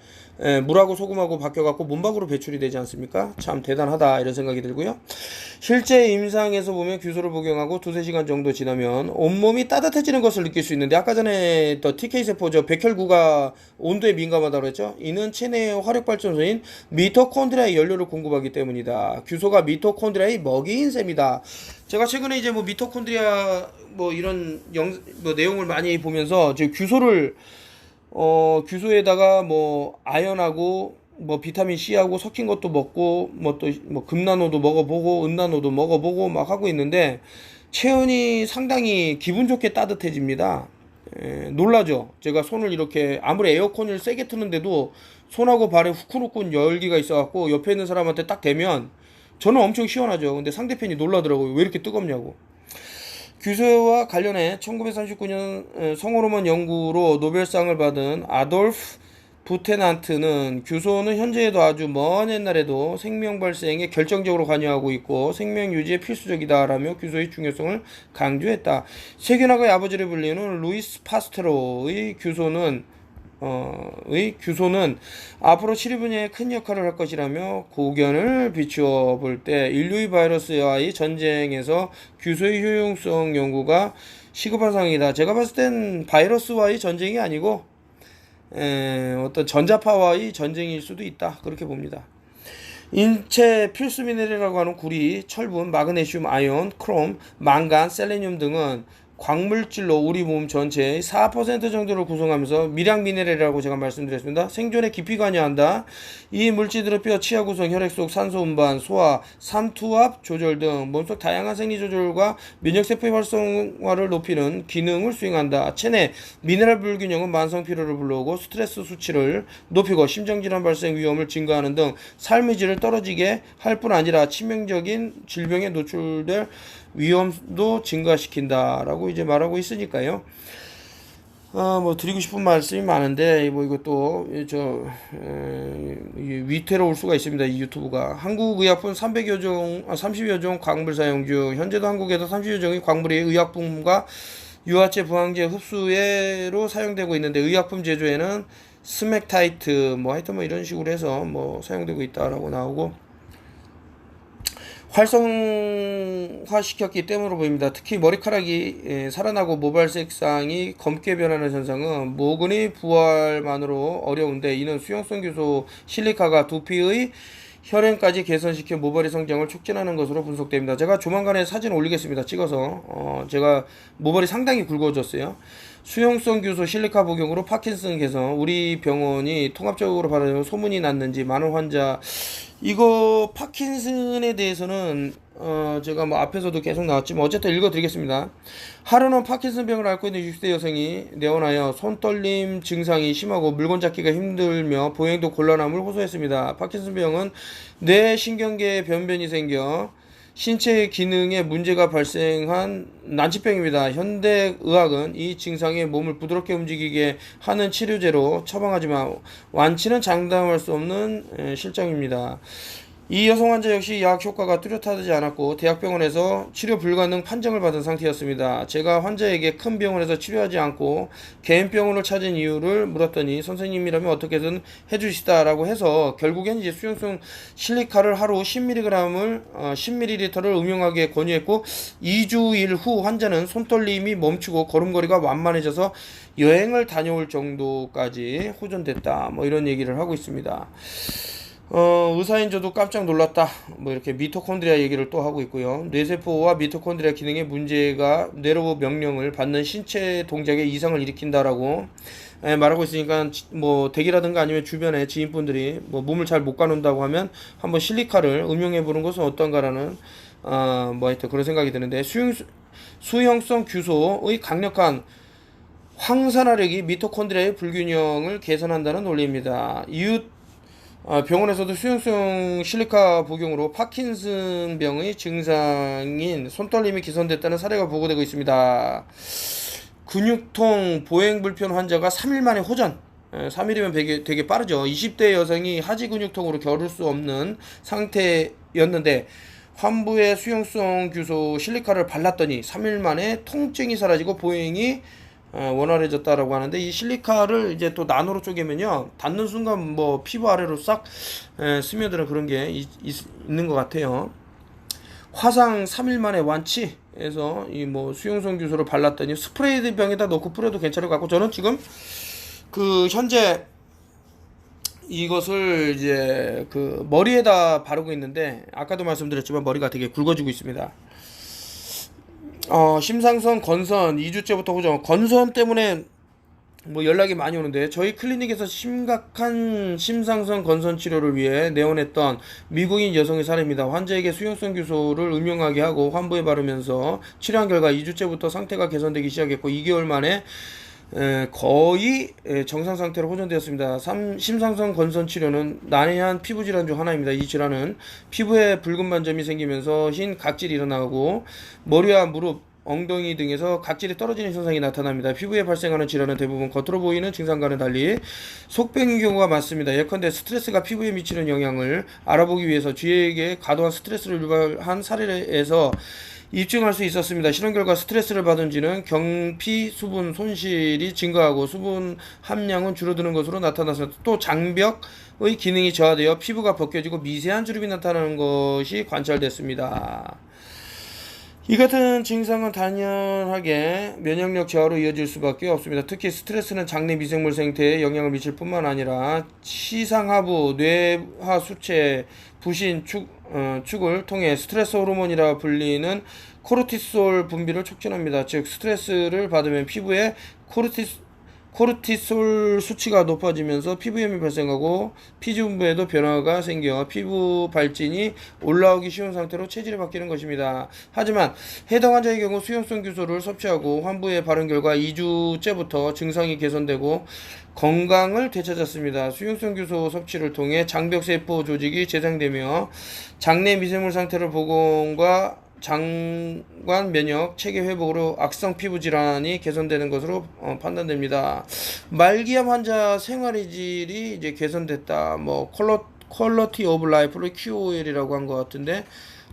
물하고 소금하고 바뀌어갖고 몸 밖으로 배출이 되지 않습니까? 참 대단하다 이런 생각이 들고요. 실제 임상에서 보면 규소를 복용하고 2-3시간 정도 지나면 온몸이 따뜻해지는 것을 느낄 수 있는데, 아까 전에 또 TK세포죠. 백혈구가 온도에 민감하다고 했죠. 이는 체내의 화력발전소인 미토콘드리아의 연료를 공급하기 때문이다. 규소가 미토콘드리아의 먹이인 셈이다. 제가 최근에 이제 뭐 미토콘드리아 뭐 이런 뭐 내용을 많이 보면서 지금 규소를 규소에다가 뭐 아연하고 뭐 비타민 C하고 섞인 것도 먹고 뭐 또 뭐 금나노도 먹어보고 은나노도 먹어보고 막 하고 있는데 체온이 상당히 기분 좋게 따뜻해집니다. 놀라죠. 제가 손을 이렇게 아무리 에어컨을 세게 트는데도 손하고 발에 후끈후끈 열기가 있어갖고 옆에 있는 사람한테 딱 대면 저는 엄청 시원하죠. 근데 상대편이 놀라더라고요. 왜 이렇게 뜨겁냐고. 규소와 관련해 1939년 성호르몬 연구로 노벨상을 받은 아돌프 부테난트는 규소는 현재에도 아주 먼 옛날에도 생명 발생에 결정적으로 관여하고 있고 생명 유지에 필수적이다라며 규소의 중요성을 강조했다. 세균학의 아버지를 불리는 루이스 파스테로의 규소는 앞으로 치료 분야에 큰 역할을 할 것이라며 고견을 비추어 볼 때 인류의 바이러스와의 전쟁에서 규소의 효용성 연구가 시급한 상황이다. 제가 봤을 땐 바이러스와의 전쟁이 아니고 어떤 전자파와의 전쟁일 수도 있다. 그렇게 봅니다. 인체 필수 미네랄이라고 하는 구리, 철분, 마그네슘, 아연, 크롬, 망간, 셀레늄 등은 광물질로 우리 몸 전체의 4% 정도를 구성하면서 미량 미네랄이라고 제가 말씀드렸습니다. 생존에 깊이 관여한다. 이 물질들은 뼈, 치아 구성, 혈액 속 산소 운반, 소화, 삼투압 조절 등 몸속 다양한 생리 조절과 면역세포의 활성화를 높이는 기능을 수행한다. 체내 미네랄 불균형은 만성 피로를 불러오고 스트레스 수치를 높이고 심장질환 발생 위험을 증가하는 등 삶의 질을 떨어지게 할 뿐 아니라 치명적인 질병에 노출될 위험도 증가시킨다라고 이제 말하고 있으니까요. 뭐 드리고 싶은 말씀이 많은데 뭐 이것도 위태로울 수가 있습니다. 이 유튜브가 한국의약품 300여 종, 30여 종 광물 사용 중. 현재도 한국에서 30여 종의 광물이 의약품과 유화제 부항제 흡수제로 사용되고 있는데 의약품 제조에는 스맥타이트 뭐 하여튼 뭐 이런 식으로 해서 뭐 사용되고 있다라고 나오고 활성화시켰기 때문으로 보입니다. 특히 머리카락이 살아나고 모발 색상이 검게 변하는 현상은 모근의 부활만으로 어려운데 이는 수용성 규소 실리카가 두피의 혈행까지 개선시켜 모발의 성장을 촉진하는 것으로 분석됩니다. 제가 조만간에 사진 올리겠습니다. 찍어서 제가 모발이 상당히 굵어졌어요. 수용성 규소 실리카 복용으로 파킨슨 개선. 우리 병원이 통합적으로 받아들여 소문이 났는지 많은 환자 이거 파킨슨에 대해서는 제가 뭐 앞에서도 계속 나왔지만 어쨌든 읽어드리겠습니다. 하루는 파킨슨병을 앓고 있는 60대 여성이 내원하여 손떨림 증상이 심하고 물건 잡기가 힘들며 보행도 곤란함을 호소했습니다. 파킨슨병은 뇌신경계에 변변이 생겨 신체 기능에 문제가 발생한 난치병입니다. 현대의학은 이 증상에 몸을 부드럽게 움직이게 하는 치료제로 처방하지만 완치는 장담할 수 없는 실정입니다. 이 여성 환자 역시 약 효과가 뚜렷하지 않았고 대학병원에서 치료 불가능 판정을 받은 상태였습니다. 제가 환자에게 큰 병원에서 치료하지 않고 개인 병원을 찾은 이유를 물었더니 선생님이라면 어떻게든 해주시다라고 해서 결국엔 이제 수용성 실리카를 하루 10ml를 음용하게 권유했고 2주일 후 환자는 손떨림이 멈추고 걸음걸이가 완만해져서 여행을 다녀올 정도까지 호전됐다. 뭐 이런 얘기를 하고 있습니다. 의사인 저도 깜짝 놀랐다. 뭐 이렇게 미토콘드리아 얘기를 또 하고 있고요. 뇌세포와 미토콘드리아 기능에 문제가 뇌로 명령을 받는 신체 동작에 이상을 일으킨다라고 말하고 있으니까 뭐 댁이라든가 아니면 주변에 지인분들이 뭐 몸을 잘 못 가눈다고 하면 한번 실리카를 음용해 보는 것은 어떤가라는 뭐 하여튼 그런 생각이 드는데 수용성 규소의 강력한 황산화력이 미토콘드리아의 불균형을 개선한다는 논리입니다. 병원에서도 수용성 실리카 복용으로 파킨슨 병의 증상인 손떨림이 개선됐다는 사례가 보고되고 있습니다. 근육통, 보행불편 환자가 3일 만에 호전. 3일이면 되게 빠르죠. 20대 여성이 하지 근육통으로 겨룰 수 없는 상태였는데 환부에 수용성 규소 실리카를 발랐더니 3일 만에 통증이 사라지고 보행이 원활해졌다라고 하는데 이 실리카를 이제 또 나노로 쪼개면요 닿는 순간 뭐 피부 아래로 싹 스며드는 그런 게 있는 것 같아요. 화상 3일 만에 완치해서 이 뭐 수용성 규소를 발랐더니 스프레이 병에다 넣고 뿌려도 괜찮을 것 같고 저는 지금 그 현재 이것을 이제 그 머리에다 바르고 있는데 아까도 말씀드렸지만 머리가 되게 굵어지고 있습니다. 심상선 건선 2주째부터 호전. 건선 때문에 뭐 연락이 많이 오는데 저희 클리닉에서 심각한 심상선 건선 치료를 위해 내원했던 미국인 여성의 사례입니다. 환자에게 수용성 규소를 음용하게 하고 환부에 바르면서 치료한 결과 2주째부터 상태가 개선되기 시작했고 2개월 만에 거의 정상 상태로 호전되었습니다. 심상선 건선 치료는 난해한 피부 질환 중 하나입니다. 이 질환은 피부에 붉은 반점이 생기면서 흰 각질이 일어나고 머리와 무릎, 엉덩이 등에서 각질이 떨어지는 현상이 나타납니다. 피부에 발생하는 질환은 대부분 겉으로 보이는 증상과는 달리 속병인 경우가 많습니다. 예컨대 스트레스가 피부에 미치는 영향을 알아보기 위해서 쥐에게 과도한 스트레스를 유발한 사례에서 입증할 수 있었습니다. 실험 결과 스트레스를 받은 쥐는 경피 수분 손실이 증가하고 수분 함량은 줄어드는 것으로 나타났습니다. 또 장벽의 기능이 저하되어 피부가 벗겨지고 미세한 주름이 나타나는 것이 관찰됐습니다. 이 같은 증상은 당연하게 면역력 저하로 이어질 수밖에 없습니다. 특히 스트레스는 장내 미생물 생태에 영향을 미칠 뿐만 아니라 시상하부, 뇌하 수체, 부신, 축을 통해 스트레스 호르몬이라 불리는 코르티솔 분비를 촉진합니다. 즉 스트레스를 받으면 피부에 코르티솔 수치가 높아지면서 피부염이 발생하고 피부분부에도 변화가 생겨 피부 발진이 올라오기 쉬운 상태로 체질이 바뀌는 것입니다. 하지만 해당 환자의 경우 수용성 규소를 섭취하고 환부에 바른 결과 2주째부터 증상이 개선되고 건강을 되찾았습니다. 수용성 규소 섭취를 통해 장벽세포 조직이 재생되며 장내 미생물 상태를 복원과 장관 면역 체계 회복으로 악성 피부 질환이 개선되는 것으로 판단됩니다. 말기암 환자 생활의 질이 이제 개선됐다. 뭐 퀄러티 오브 라이프를 QOL이라고 한 것 같은데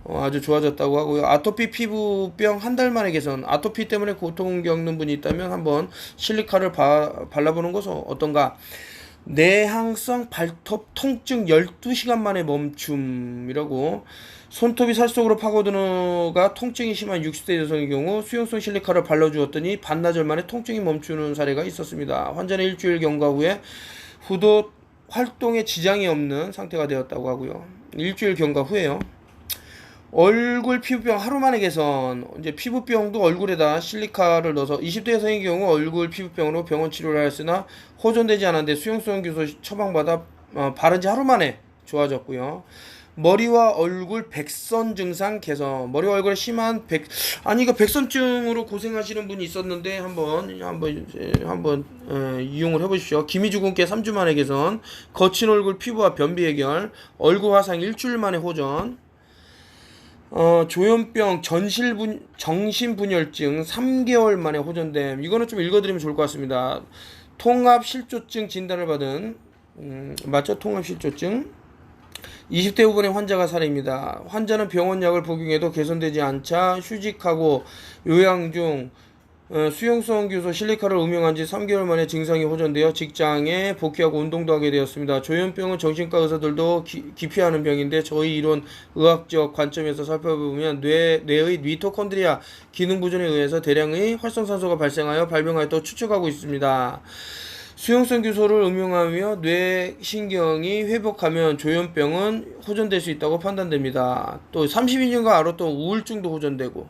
아주 좋아졌다고 하고요. 아토피 피부병 한 달 만에 개선. 아토피 때문에 고통 겪는 분이 있다면 한번 실리카를 발라보는 것은 어떤가? 내향성 발톱 통증 12시간 만에 멈춤이라고. 손톱이 살 속으로 파고드는가 통증이 심한 60대 여성의 경우 수용성 실리카를 발라주었더니 반나절 만에 통증이 멈추는 사례가 있었습니다. 환자는 일주일 경과 후에 후도 활동에 지장이 없는 상태가 되었다고 하고요. 일주일 경과 후에요. 얼굴 피부병 하루 만에 개선. 이제 피부병도 얼굴에다 실리카를 넣어서 20대 여성의 경우 얼굴 피부병으로 병원 치료를 하였으나 호전되지 않았는데 수용성 규소 처방받아 바른 지 하루 만에 좋아졌고요. 머리와 얼굴 백선 증상 개선. 머리와 얼굴에 심한 이거 백선증으로 고생하시는 분이 있었는데 한번 이용을 해보십시오. 김희주 군께 3주 만에 개선. 거친 얼굴 피부와 변비 해결. 얼굴 화상 일주일 만에 호전. 조현병 정신분열증 3개월 만에 호전됨. 이거는 좀 읽어드리면 좋을 것 같습니다. 통합실조증 진단을 받은 맞죠? 통합실조증 20대 후반의 환자가 사례입니다. 환자는 병원약을 복용해도 개선되지 않자 휴직하고 요양 중 수용성 규소 실리카를 음용한 지 3개월 만에 증상이 호전되어 직장에 복귀하고 운동도 하게 되었습니다. 조현병은 정신과 의사들도 기피하는 병인데 저희 이론 의학적 관점에서 살펴보면 뇌의 미토콘드리아 기능 부전에 의해서 대량의 활성산소가 발생하여 발병하였다고 추측하고 있습니다. 수용성 규소를 음용하며 뇌신경이 회복하면 조현병은 호전될 수 있다고 판단됩니다. 또 32년간 앓았던 우울증도 호전되고,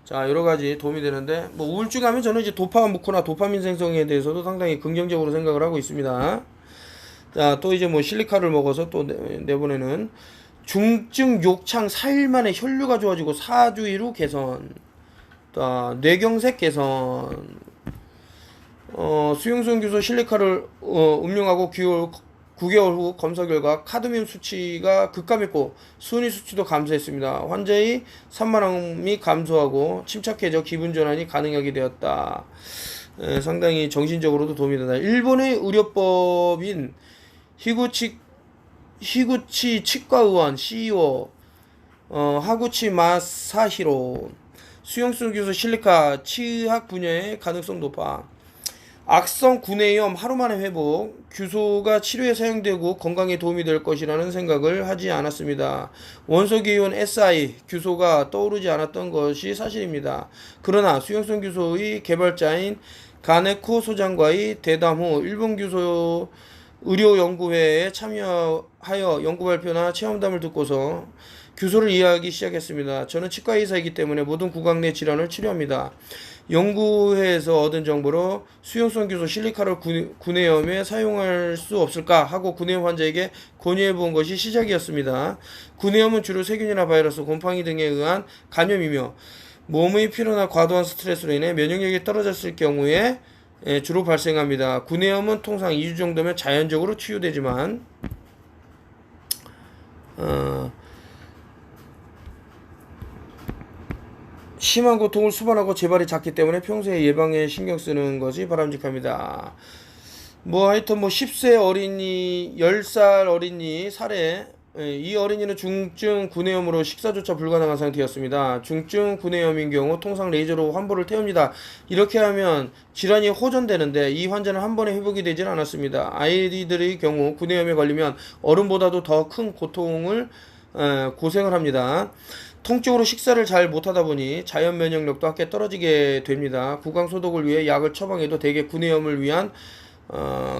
자 여러가지 도움이 되는데, 뭐 우울증 하면 저는 이제 도파무코나 도파민 생성에 대해서도 상당히 긍정적으로 생각을 하고 있습니다. 자 또 이제 뭐 실리카를 먹어서 또 내보내는 중증 욕창 4일 만에 혈류가 좋아지고 4주일 후 개선. 또 뇌경색 개선. 수용성 규소 실리카를 음용하고 9개월 후 검사 결과 카드뮴 수치가 급감했고 순위 수치도 감소했습니다. 환자의 산만함이 감소하고 침착해져 기분 전환이 가능하게 되었다. 상당히 정신적으로도 도움이 된다. 일본의 의료법인 히구치 치과의원 CEO 하구치 마사히로 수용성 규소 실리카 치의학 분야의 가능성 높아. 악성 구내염 하루 만에 회복. 규소가 치료에 사용되고 건강에 도움이 될 것이라는 생각을 하지 않았습니다. 원소기온 SI 규소가 떠오르지 않았던 것이 사실입니다. 그러나 수용성 규소의 개발자인 가네코 소장과의 대담 후 일본 규소 의료연구회에 참여하여 연구 발표나 체험담을 듣고서 규소를 이해하기 시작했습니다. 저는 치과의사이기 때문에 모든 구강 내 질환을 치료합니다. 연구회에서 얻은 정보로 수용성 규소 실리카를 구내염에 사용할 수 없을까 하고 구내염 환자에게 권유해 본 것이 시작이었습니다. 구내염은 주로 세균이나 바이러스, 곰팡이 등에 의한 감염이며 몸의 피로나 과도한 스트레스로 인해 면역력이 떨어졌을 경우에 주로 발생합니다. 구내염은 통상 2주 정도면 자연적으로 치유되지만 심한 고통을 수반하고 재발이 작기 때문에 평소에 예방에 신경 쓰는 것이 바람직합니다. 뭐 하여튼 뭐 10세 어린이, 10살 어린이 사례. 이 어린이는 중증 구내염으로 식사조차 불가능한 상태였습니다. 중증 구내염인 경우 통상 레이저로 환부를 태웁니다. 이렇게 하면 질환이 호전되는데 이 환자는 한 번에 회복이 되질 않았습니다. 아이들의 경우 구내염에 걸리면 어른보다도 더 큰 고통을 고생을 합니다. 통증으로 식사를 잘 못하다 보니 자연 면역력도 함께 떨어지게 됩니다. 구강 소독을 위해 약을 처방해도 대개 구내염을 위한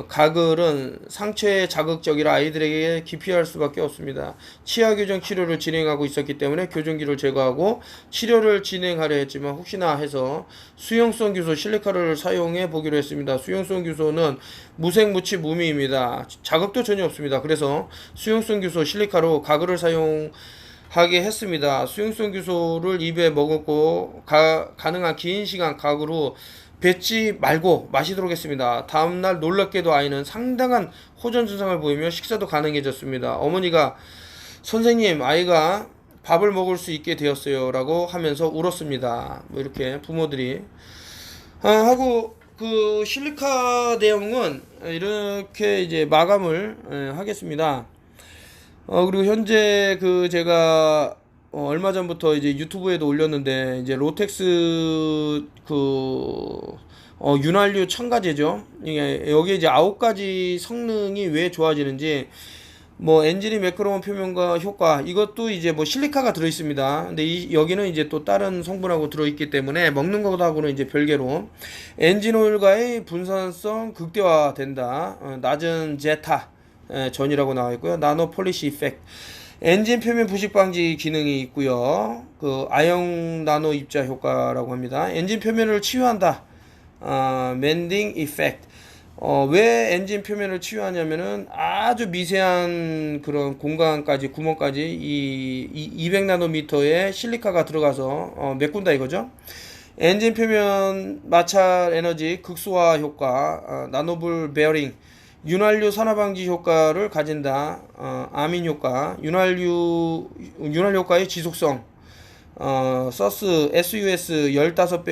가글은 상처에 자극적이라 아이들에게 기피할 수밖에 없습니다. 치아 교정 치료를 진행하고 있었기 때문에 교정기를 제거하고 치료를 진행하려 했지만 혹시나 해서 수용성 규소 실리카를 사용해 보기로 했습니다. 수용성 규소는 무색무취 무미입니다. 자극도 전혀 없습니다. 그래서 수용성 규소 실리카로 가글을 사용하게 했습니다. 수용성 규소를 입에 머금고 가능한 긴 시간 가글로 뱉지 말고 마시도록 했습니다. 다음날 놀랍게도 아이는 상당한 호전 증상을 보이며 식사도 가능해졌습니다. 어머니가 선생님 아이가 밥을 먹을 수 있게 되었어요라고 하면서 울었습니다. 뭐 이렇게 부모들이 하고 그 실리카 내용은 이렇게 이제 마감을 하겠습니다. 그리고 현재 그 제가 얼마 전부터 이제 유튜브에도 올렸는데 이제 로텍스 그 윤활유 첨가제죠. 이게 여기 이제 9가지 성능이 왜 좋아지는지 뭐 엔진이 매끄러운 표면과 효과 이것도 이제 뭐 실리카가 들어 있습니다. 근데 여기는 이제 또 다른 성분하고 들어 있기 때문에 먹는 것하고는 이제 별개로 엔진 오일과의 분산성 극대화된다. 낮은 제타 전이라고 나와 있고요. 나노 폴리시 이펙트 엔진 표면 부식 방지 기능이 있고요. 그 아형 나노 입자 효과라고 합니다. 엔진 표면을 치유한다. 멘딩 이펙트 왜 엔진 표면을 치유하냐면은 아주 미세한 그런 공간까지 구멍까지 이 200나노미터의 실리카가 들어가서 메꾼다 이거죠. 엔진 표면 마찰 에너지 극소화 효과, 나노블 베어링, 윤활유 산화 방지 효과를 가진다. 아민 효과, 윤활 효과의 지속성, 서스 SUS 15배